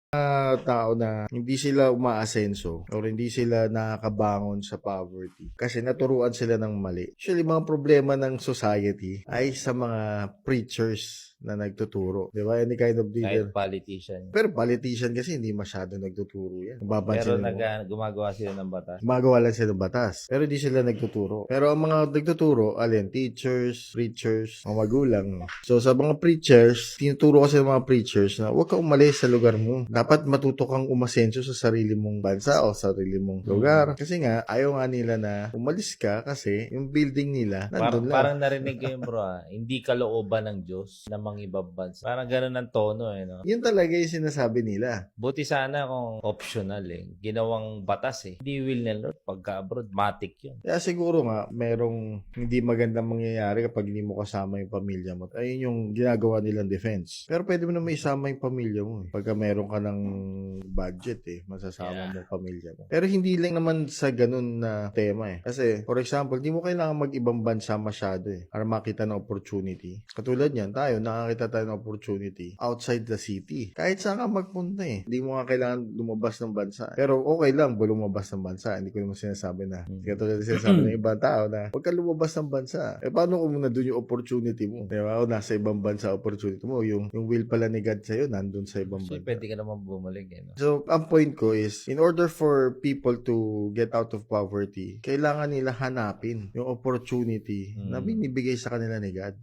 Tao na hindi sila umaasenso or hindi sila nakakabangon sa poverty kasi naturuan sila ng mali. Actually, mga problema ng society ay sa mga preachers na nagtuturo. Di ba? Any kind of leader. Kahit politician. Pero politician kasi hindi masyado nagtuturo yan. Kung Pero babansin mo, gumagawa sila ng batas. gumagawa lang sila ng batas. Pero di sila nagtuturo. Pero ang mga nagtuturo, alin, teachers, preachers, mga magulang. So sa mga preachers, tinuturo kasi ng mga preachers na huwag kang umalis sa lugar mo. Dapat matuto kang umasenso sa sarili mong bansa o sarili mong lugar. Kasi nga, ayaw nga nila na umalis ka kasi yung building nila nandun lang. Parang narinig ko yun bro hindi kalooban ng Diyos na mangibang bansa. Parang ganun ang tono no? Yun talaga yung sinasabi nila. Buti sana kung optional ginawang batas Hindi will na Lord pagka abroad, matik yun. Kaya siguro nga, merong hindi magandang mangyayari kapag hindi mo kasama yung pamilya mo. Ayun yung ginagawa nilang defense. Pero pwede mo naman isama yung pamilya mo. Pagka meron ka ng budget masasama mo yung pamilya mo. Pero hindi lang naman sa ganun na tema Kasi, for example, hindi mo kailangan mag-ibang bansa masyado para makita ng opportunity. Katulad yan, tayo, nakakita tayo ng opportunity outside the city. Kahit saan ka magpunta Hindi mo nga kailangan lumabas ng bansa. Pero okay lang, lumabas ng bansa. Hindi ko naman sinasabi na. Katulad sinasabi ng ibang tao na huwag ka lumabas ng bansa. Paano kung muna doon yung opportunity mo? Diba? O nasa ibang bansa opportunity mo. Yung will pala ni God sa'yo, nandun sa ibang bansa. Pwede ka naman bumalik no? So, ang point ko is, in order for people to get out of poverty, kailangan nila hanapin yung opportunity na binibigay sa kanila ni God.